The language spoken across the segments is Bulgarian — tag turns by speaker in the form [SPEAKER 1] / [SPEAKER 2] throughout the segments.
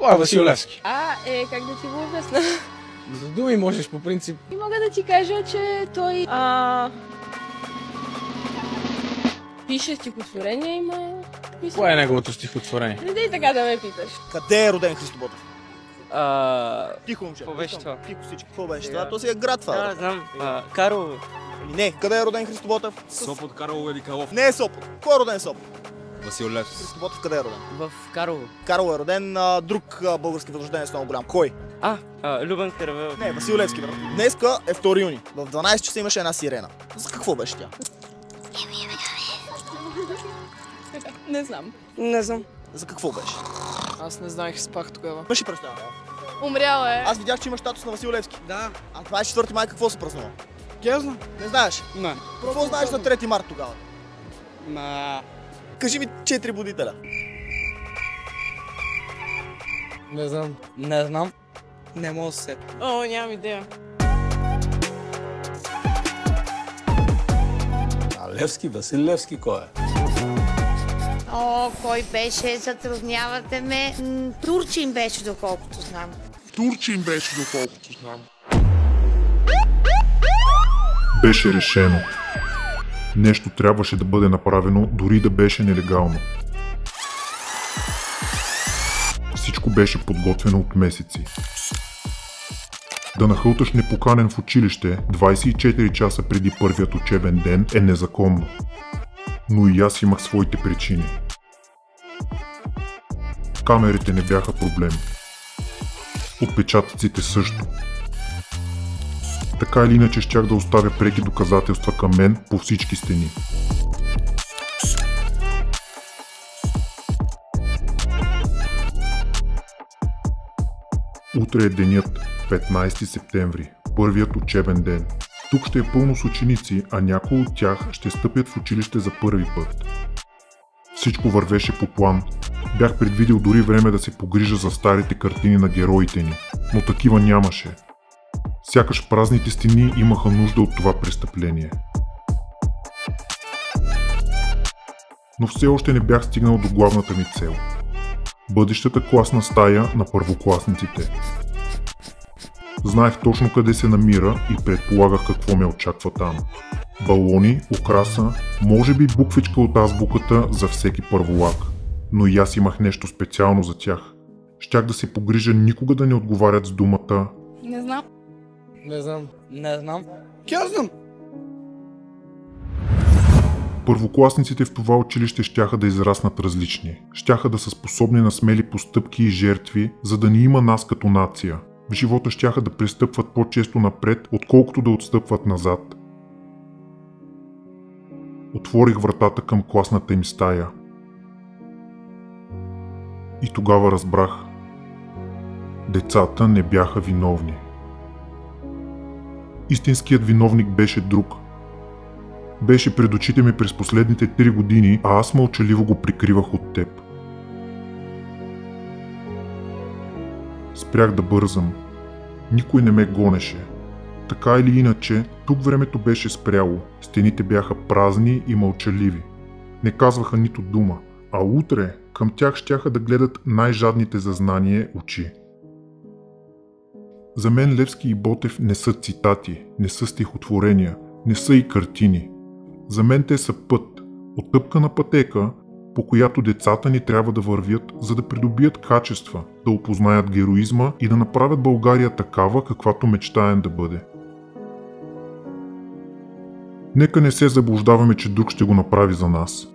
[SPEAKER 1] Кой е Васил Левски?
[SPEAKER 2] Как да ти го обясна?
[SPEAKER 1] За думи можеш по принцип.
[SPEAKER 2] И мога да ти кажа, че той пише стихотворение, има...
[SPEAKER 1] Кое е неговото стихотворение?
[SPEAKER 2] Не дай така да ме питаш.
[SPEAKER 3] Къде е роден Христо Ботев? Тихо, момче.
[SPEAKER 4] Какво беше това?
[SPEAKER 3] Тихо всички. Какво беше това? То си е град това.
[SPEAKER 4] Да, знам. Карлово.
[SPEAKER 3] Не, къде е роден Христо Ботев?
[SPEAKER 5] Сопот, Карлово или Калов?
[SPEAKER 3] Не е Сопот. Кой е роден в Сопот?
[SPEAKER 5] Васил Левски.
[SPEAKER 3] Христо Ботев къде е роден?
[SPEAKER 4] В Карлово.
[SPEAKER 3] Карлово е роден, друг български възрожденец много голям. Кой?
[SPEAKER 4] Любен Каравелов.
[SPEAKER 3] Не, Васил Левски, брат. Днеска е 2 юни. В 12 часа имаше една сирена. За какво беше тя?
[SPEAKER 2] Не знам.
[SPEAKER 4] Не знам.
[SPEAKER 3] За какво беше?
[SPEAKER 6] Аз не знаех, спах тогава.
[SPEAKER 3] Имаш ли представа?
[SPEAKER 2] Умряла е.
[SPEAKER 3] Аз видях, че има статус на Васил Левски.
[SPEAKER 6] Да.
[SPEAKER 3] А 24 май какво се празнува?
[SPEAKER 6] Гезно?
[SPEAKER 3] Не знаеш?
[SPEAKER 6] Не.
[SPEAKER 3] Какво знаеш за 3 март тогава?
[SPEAKER 6] Ма...
[SPEAKER 3] Кажи ми 4 будителя.
[SPEAKER 1] Не знам.
[SPEAKER 4] Не знам. Не мога да се сетя.
[SPEAKER 2] Нямам идея.
[SPEAKER 5] Левски, Васил Левски кой е?
[SPEAKER 7] Кой беше? Затруднявате ме. Турчин беше, доколкото знам.
[SPEAKER 8] Беше решено. Нещо трябваше да бъде направено, дори да беше нелегално. Всичко беше подготвено от месеци. Да нахълташ непоканен в училище 24 часа преди първият учебен ден е незаконно. Но и аз имах своите причини. Камерите не бяха проблем. Отпечатъците също. Така или иначе щях да оставя преки доказателства към мен по всички стени. Утре е денят 15 септември, първият учебен ден. Тук ще е пълно с ученици, а някои от тях ще стъпят в училище за първи път. Всичко вървеше по план. Бях предвидил дори време да се погрижа за старите картини на героите ни, но такива нямаше. Сякаш празните стени имаха нужда от това престъпление. Но все още не бях стигнал до главната ми цел. Бъдещата класна стая на първокласниците. Знаех точно къде се намира и предполагах какво ме очаква там. Балони, украса, може би буквичка от азбуката за всеки първолак. Но и аз имах нещо специално за тях. Щях да се погрижа никога да не отговарят с думата
[SPEAKER 2] Не знам.
[SPEAKER 1] Не знам.
[SPEAKER 4] Не знам.
[SPEAKER 6] Гезно?
[SPEAKER 8] Първокласниците в това училище щяха да израснат различни. Щяха да са способни на смели постъпки и жертви, за да ни има нас като нация. В живота щяха да пристъпват по-често напред, отколкото да отстъпват назад. Отворих вратата към класната им стая. И тогава разбрах. Децата не бяха виновни. Истинският виновник беше друг. Беше пред очите ми през последните 3 години, а аз мълчаливо го прикривах от теб. Спрях да бързам. Никой не ме гонеше. Така или иначе, тук времето беше спряло. Стените бяха празни и мълчаливи. Не казваха нито дума, а утре към тях щяха да гледат най-жадните за знание очи. За мен Левски и Ботев не са цитати, не са стихотворения, не са и картини. За мен те са път, оттъпкана пътека, по която децата ни трябва да вървят, за да придобият качества, да опознаят героизма и да направят България такава, каквато мечтаем да бъде. Нека не се заблуждаваме, че друг ще го направи за нас.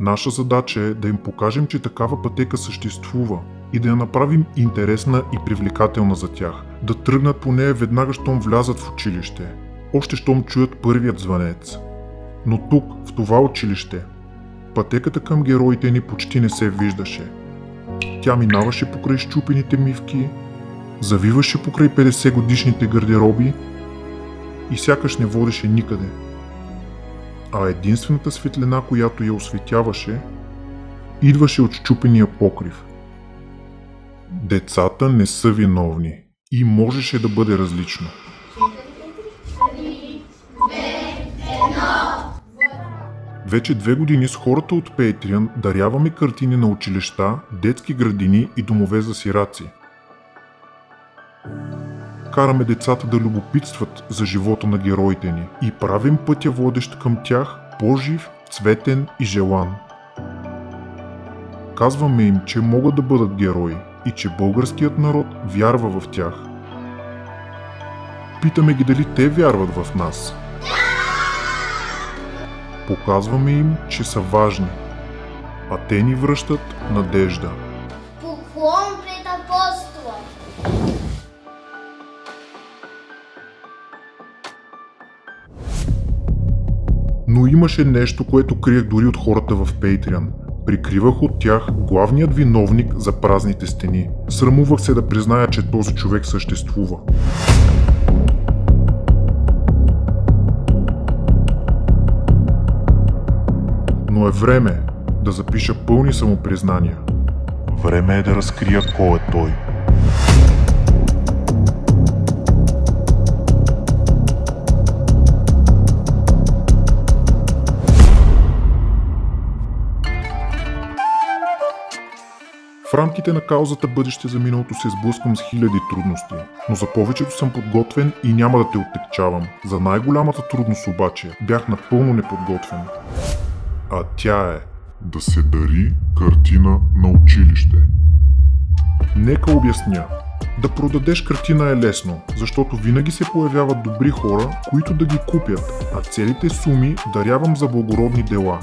[SPEAKER 8] Наша задача е да им покажем, че такава пътека съществува и да я направим интересна и привлекателна за тях, да тръгнат по нея веднага, щом влязат в училище, още щом чуят първият звънец. Но тук, в това училище, пътеката към героите ни почти не се виждаше. Тя минаваше покрай счупените мивки, завиваше покрай 50 годишните гардероби и сякаш не водеше никъде. А единствената светлина, която я осветяваше, идваше от счупения покрив. Децата не са виновни и можеше да бъде различно. Вече 2 години с хората от Patreon даряваме картини на училища, детски градини и домове за сираци. Караме децата да любопитстват за живота на героите ни и правим пътя водещ към тях по-жив, цветен и желан. Казваме им, че могат да бъдат герои и че българският народ вярва в тях. Питаме ги дали те вярват в нас. Показваме им, че са важни, а те ни връщат надежда.
[SPEAKER 9] Поклон пред апостола!
[SPEAKER 8] Но имаше нещо, което криех дори от хората в Patreon. Прикривах от тях главният виновник за празните стени. Срамувах се да призная, че този човек съществува. Но е време да запиша пълни самопризнания. Време е да разкрия кой е той. В рамките на каузата Бъдеще за миналото се сблъсквам с хиляди трудности, но за повечето съм подготвен и няма да те оттекчавам. За най-голямата трудност обаче бях напълно неподготвен. А тя е да се дари картина на училище. Нека обясня. Да продадеш картина е лесно, защото винаги се появяват добри хора, които да ги купят, а целите суми дарявам за благородни дела.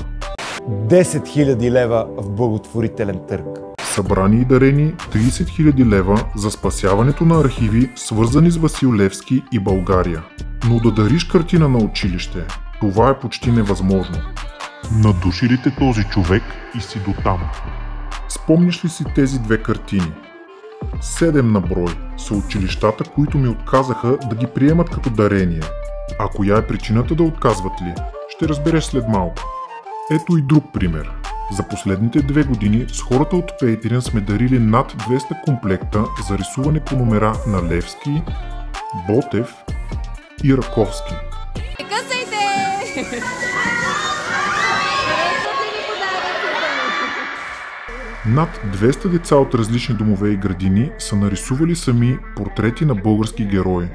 [SPEAKER 10] 10 000 лева в благотворителен търг.
[SPEAKER 8] Събрани и дарени 30 000 лева за спасяването на архиви, свързани с Васил Левски и България. Но да дариш картина на училище, това е почти невъзможно. Надуши ли те този човек и си дотам? Спомняш ли си тези 2 картини? 7 на брой са училищата, които ми отказаха да ги приемат като дарение. А коя е причината да отказват ли? Ще разбереш след малко. Ето и друг пример. За последните 2 години с хората от Patreon сме дарили над 200 комплекта за рисуване по номера на Левски, Ботев и Раковски.
[SPEAKER 2] Късайте!
[SPEAKER 8] Над 200 деца от различни домове и градини са нарисували сами портрети на български герои.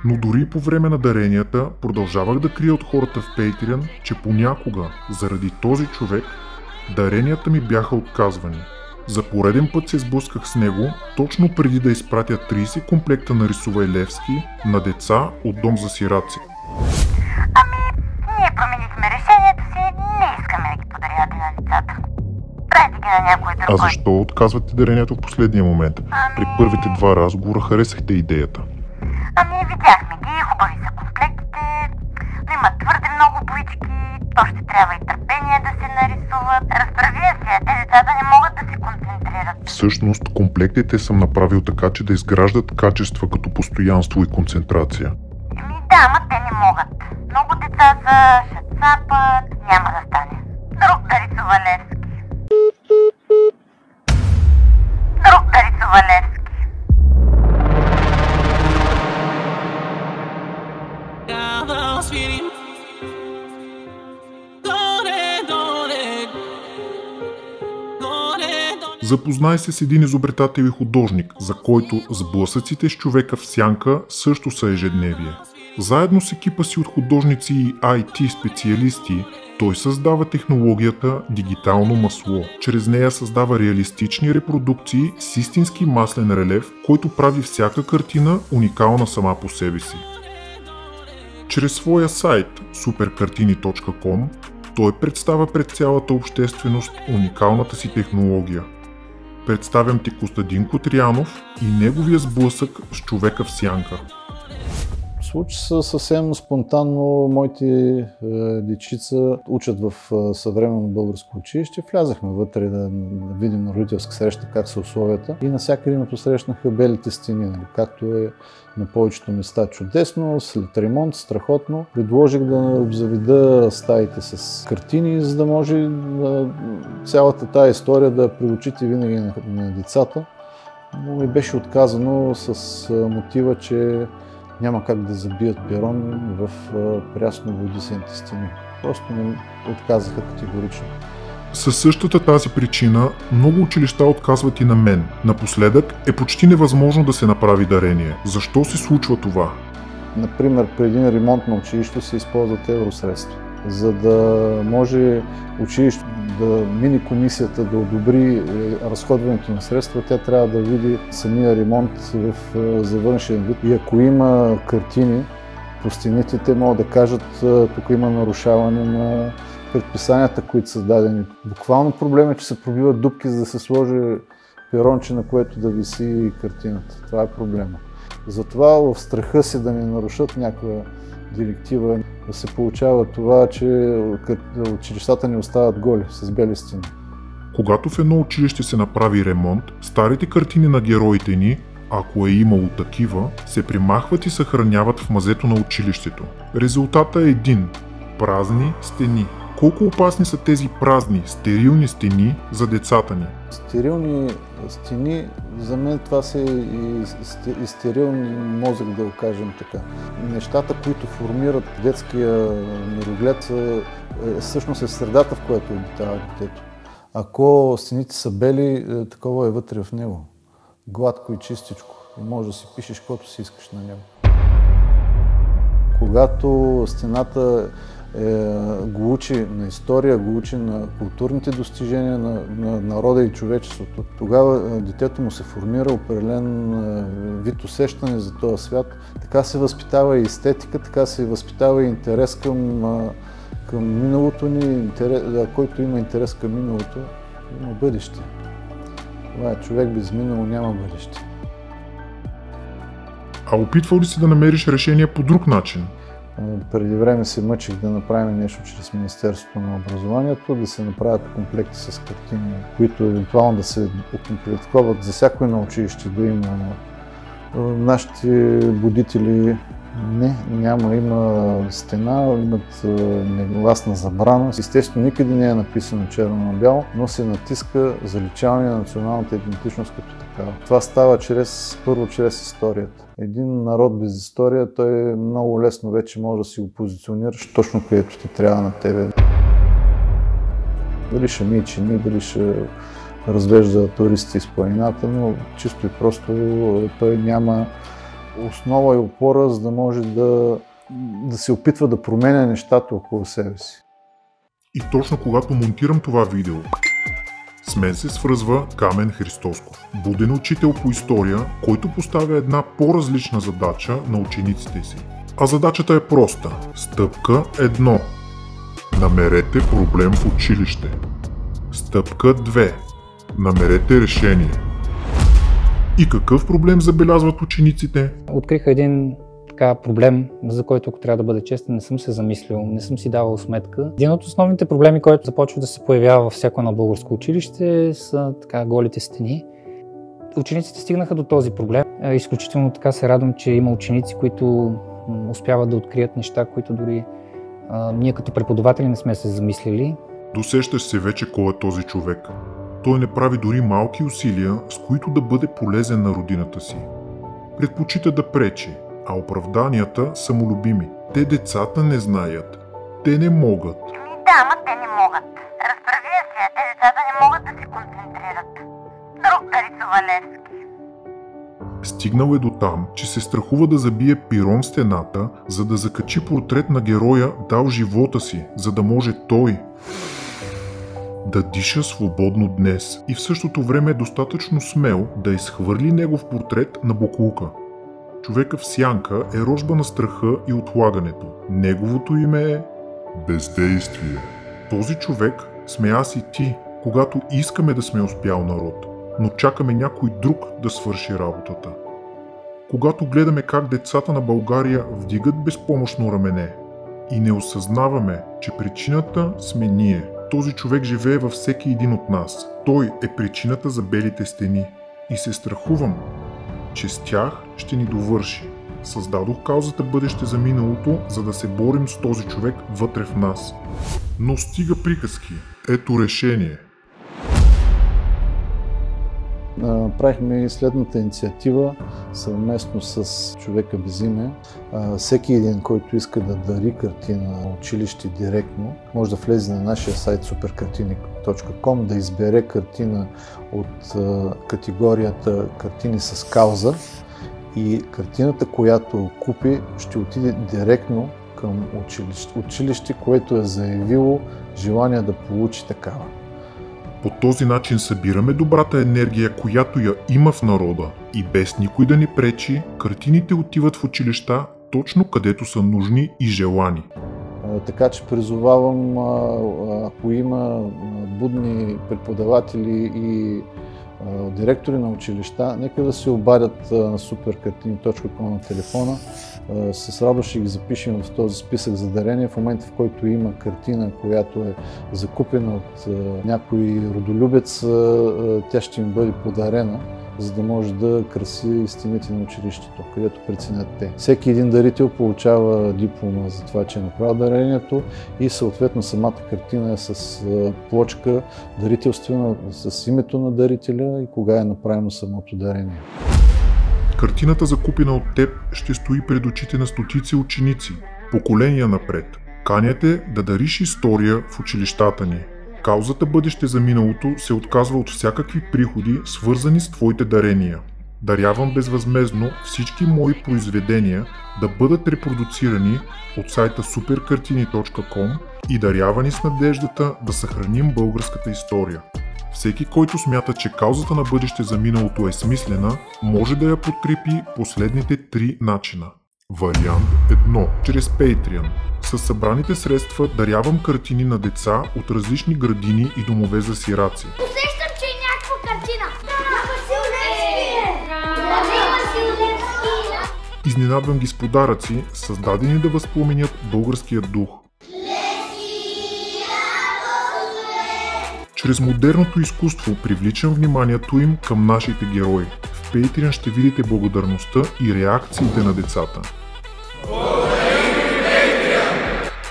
[SPEAKER 8] Но дори по време на даренията продължавах да крия от хората в Patreon, че понякога, заради този човек, даренията ми бяха отказвани. За пореден път се сблъсках с него, точно преди да изпратя 30 комплекта на Рисувай Левски на деца от дом за сираци.
[SPEAKER 9] Ние променихме решението си, не искаме да ги подарявате на децата. Прайте ги на някой друг.
[SPEAKER 8] А защо отказвате дарението в последния момент? При първите 2 разговора харесахте идеята.
[SPEAKER 9] Видяхме ги, хубави са комплектите, но има твърде много боички, то ще трябва и търпение да се нарисуват. Разправя се, те децата не могат да се концентрират.
[SPEAKER 8] Всъщност, комплектите съм направил така, че да изграждат качества като постоянство и концентрация.
[SPEAKER 9] Да, ама те не могат. Много деца са, ще цапат, няма да стане. Друг да рисува Левски. Друг да рисува Левски.
[SPEAKER 8] Запознай се с един изобретател и художник, за който сблъсъците с човека в сянка също са ежедневие. Заедно с екипа си от художници и IT специалисти, той създава технологията дигитално масло. Чрез нея създава реалистични репродукции с истински маслен релеф, който прави всяка картина уникална сама по себе си. Чрез своя сайт superkartini.com той представя пред цялата общественост уникалната си технология. Представям ти Костадин Котрянов и неговия сблъсък с човека в сянка.
[SPEAKER 11] Случи се съвсем спонтанно. Моите дечица учат в съвременно българско училище. Влязахме вътре да видим на родителска среща как са условията и навсякъде ме посрещнаха белите стени, както е на повечето места чудесно, след ремонт, страхотно. Предложих да обзаведа стаите с картини, за да може цялата тая история да приучите винаги на децата. но ми беше отказано с мотива, че няма как да забият пирон в прясно водисените стени. Просто ми отказаха категорично.
[SPEAKER 8] Със същата тази причина много училища отказват и на мен. Напоследък е почти невъзможно да се направи дарение. Защо се случва това?
[SPEAKER 11] Например, при един ремонт на училището се използват евросредства. За да може училището да мине комисията да одобри разходването на средства, тя трябва да види самия ремонт в завършен вид. И ако има картини по стените, те могат да кажат, тук има нарушаване на предписанията, които са дадени. Буквално проблем е, че се пробиват дупки, за да се сложи пиронче, на което да виси картината. Това е проблема. Затова в страха си да не нарушат някаква директива, да се получава това, че училищата ни остават голи, с бели стени.
[SPEAKER 8] Когато в едно училище се направи ремонт, старите картини на героите ни, ако е имало такива, се примахват и съхраняват в мазето на училището. Резултатът е един – празни стени. Колко опасни са тези празни, стерилни стени за децата ни?
[SPEAKER 11] Стерилни стени, за мен това са и стерилни мозък, да го кажем така. Нещата, които формират детския мироглед, всъщност е средата, в която обитава детето. Ако стените са бели, такова е вътре в него. Гладко и чистичко. И може да си пишеш каквото си искаш на него. Когато стената го учи на история, го учи на културните достижения на народа и човечеството, тогава детето му се формира определен вид усещане за този свят. Така се възпитава и естетика, така се възпитава и интерес към миналото ни, който има интерес към миналото, има бъдеще. Това е човек без минало, няма бъдеще.
[SPEAKER 8] А опитвал ли си да намериш решение по друг начин?
[SPEAKER 11] Преди време се мъчих да направим нещо чрез Министерството на образованието, да се направят комплекти с картини, които евентуално да се окомплектоват за всяко едно училище, да има. Нашите будители има стена, имат негласна забрана. Естествено, никъде не е написано черно на бяло, но се натиска заличаване на националната идентичност като такава. Това става първо чрез историята. Един народ без история, той много лесно вече може да си го позиционираш точно където ти трябва на тебе. Дали ще мие чини, дали ще развежда туристи из планината, но чисто и просто той няма основа и опора, за да може да се опитва да променя нещата около себе си.
[SPEAKER 8] И точно когато монтирам това видео, с мен се свързва Камен Христосков, буден учител по история, който поставя една по-различна задача на учениците си. А задачата е проста. Стъпка 1. Намерете проблем в училище. Стъпка 2. Намерете решение. И какъв проблем забелязват учениците?
[SPEAKER 12] Откриха един проблем, за който, ако трябва да бъда честен, не съм се замислил, не съм си давал сметка. Един от основните проблеми, който започва да се появява във всяко едно българско училище, са голите стени. Учениците стигнаха до този проблем. Изключително се радвам, че има ученици, които успяват да открият неща, които дори ние като преподаватели не сме се замислили.
[SPEAKER 8] Досещаш се вече кой е този човек. Той не прави дори малки усилия, с които да бъде полезен на родината си. Предпочита да пречи, а оправданията са му любими. Те децата не знаят. Те не могат.
[SPEAKER 9] Да, ама те не могат. Разправи се, те децата не могат да се концентрират. Друг да рисува Левски.
[SPEAKER 8] Стигнал е до там, че се страхува да забие пирон в стената, за да закачи портрет на героя, дал живота си, за да може той да диша свободно днес и в същото време е достатъчно смел да изхвърли негов портрет на боклука. Човека в сянка е рожба на страха и отлагането. Неговото име е бездействие. Този човек сме аз и ти, когато искаме да сме успял народ, но чакаме някой друг да свърши работата. Когато гледаме как децата на България вдигат безпомощно рамене и не осъзнаваме, че причината сме ние. Този човек живее във всеки един от нас. Той е причината за белите стени. И се страхувам, че с тях ще ни довърши. Създадох каузата Бъдеще за миналото, за да се борим с този човек вътре в нас. Но стига приказки. Ето решение.
[SPEAKER 11] правихме следната инициатива съвместно с човека без име. Всеки един, който иска да дари картина на училище директно, може да влезе на нашия сайт superkartini.com, да избере картина от категорията картини с кауза и картината, която купи, ще отиде директно към училище, което е заявило желание да получи такава.
[SPEAKER 8] По този начин събираме добрата енергия, която я има в народа, и без никой да ни пречи, картините отиват в училища точно където са нужни и желани.
[SPEAKER 11] Така че призовавам, ако има будни преподаватели и директори на училища, нека да се обадят на superkartini.com на телефона. С радост ще ги запишем в този списък за дарение. В момента, в който има картина, която е закупена от някой родолюбец, тя ще им бъде подарена, за да може да краси стените на училището, където преценят те. Всеки един дарител получава диплома за това, че е направил дарението и съответно самата картина е с плочка дарителствена, с името на дарителя и кога е направено самото дарение.
[SPEAKER 8] Картината, закупена от теб, ще стои пред очите на стотици ученици, поколения напред. Каняте да дариш история в училищата ни. Каузата Бъдеще за миналото се отказва от всякакви приходи, свързани с твоите дарения. Дарявам безвъзмездно всички мои произведения да бъдат репродуцирани от сайта superkartini.com и дарявани с надеждата да съхраним българската история. Всеки, който смята, че каузата на Бъдеще за миналото е смислена, може да я подкрепи последните 3 начина. Вариант 1. Чрез Patreon. С събраните средства дарявам картини на деца от различни градини и домове за сираци.
[SPEAKER 9] Усещам, че е някаква картина.
[SPEAKER 8] Изненадвам ги с подаръци, създадени да възпламенят българския дух. Чрез модерното изкуство привличам вниманието им към нашите герои. В Patreon ще видите благодарността и реакциите на децата.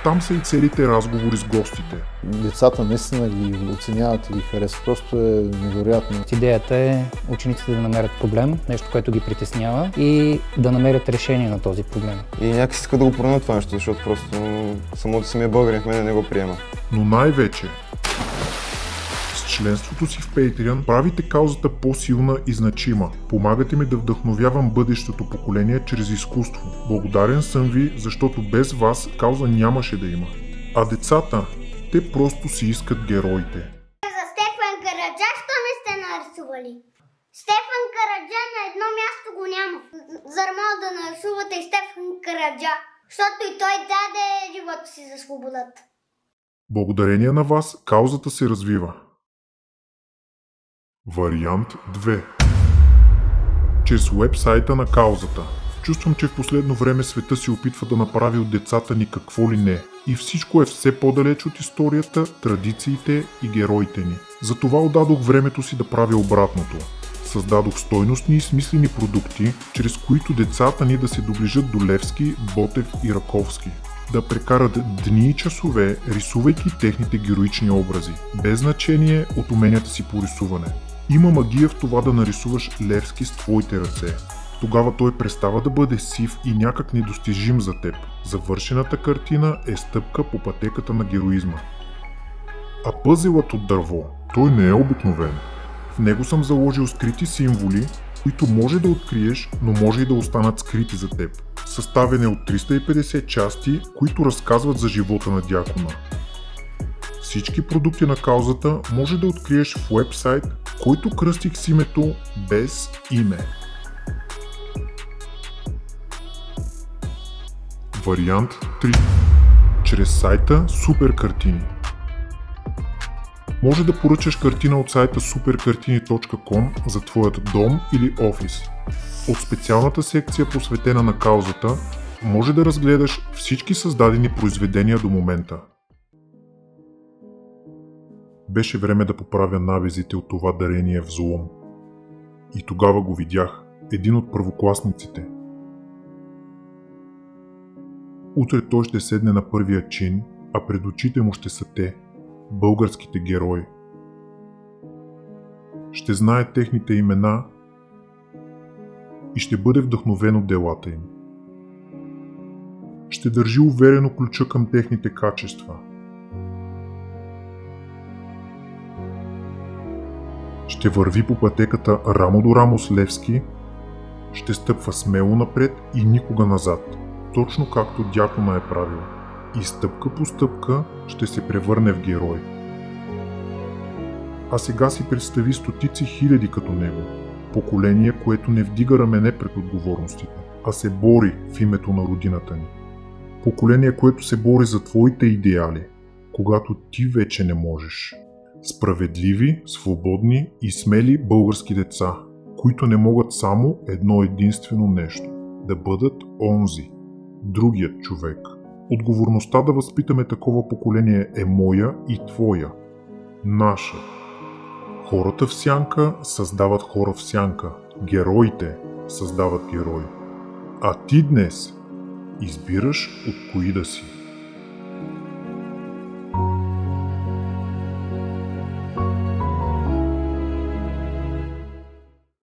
[SPEAKER 8] Там са и целите разговори с гостите.
[SPEAKER 11] Децата наистина ги оценяват и ги харесват. Просто е невероятно.
[SPEAKER 12] Идеята е учениците да намерят проблем, нещо, което ги притеснява и да намерят решение на този проблем.
[SPEAKER 13] И някакси иска да го променят това нещо, защото просто самия българин в мен не го приема.
[SPEAKER 8] Но най-вече с членството си в Patreon правите каузата по-силна и значима. Помагате ми да вдъхновявам бъдещото поколение чрез изкуство. Благодарен съм ви, защото без вас кауза нямаше да има. А децата, те просто си искат героите.
[SPEAKER 9] За Стефан Караджа, що не сте нарисували? Стефан Караджа на едно място го няма. Зармал да нарисувате и Стефан Караджа, защото и той даде живота си за свободата.
[SPEAKER 8] Благодарение на вас каузата се развива. Вариант 2. Чрез уебсайта на каузата. Чувствам, че в последно време света се опитва да направи от децата ни какво ли не. И всичко е все по-далеч от историята, традициите и героите ни. Затова отдадох времето си да правя обратното. Създадох стойностни и смислени продукти, чрез които децата ни да се доближат до Левски, Ботев и Раковски. Да прекарат дни и часове, рисувайки техните героични образи, без значение от уменията си по рисуване. Има магия в това да нарисуваш Левски с твоите ръце. Тогава той престава да бъде сив и някак недостижим за теб. Завършената картина е стъпка по пътеката на героизма. А пъзелът от дърво, той не е обикновен. В него съм заложил скрити символи, които може да откриеш, но може и да останат скрити за теб. Съставен е от 350 части, които разказват за живота на дякона. Всички продукти на каузата може да откриеш в уебсайт, който кръстих с името Без име. Вариант 3. Чрез сайта Superkartini. Може да поръчаш картина от сайта superkartini.com за твоят дом или офис. От специалната секция, посветена на каузата, може да разгледаш всички създадени произведения до момента. Беше време да поправя навезите от това дарение в злом. И тогава го видях, един от първокласниците. Утре той ще седне на първия чин, а пред очите му ще са те, българските герои. ще знае техните имена и ще бъде вдъхновен от делата им. Ще държи уверено ключа към техните качества. Ще върви по пътеката рамо до рамо с Левски, ще стъпва смело напред и никога назад, точно както Дякона е правил. И стъпка по стъпка ще се превърне в герой. А сега си представи стотици хиляди като него. Поколение, което не вдига рамене пред отговорностите, а се бори в името на родината ни. Поколение, което се бори за твоите идеали, когато ти вече не можеш. Справедливи, свободни и смели български деца, които не могат само едно единствено нещо – да бъдат онзи, другият човек. Отговорността да възпитаме такова поколение е моя и твоя, наша. Хората в сянка създават хора в сянка, героите създават герои. А ти днес избираш от кои да си.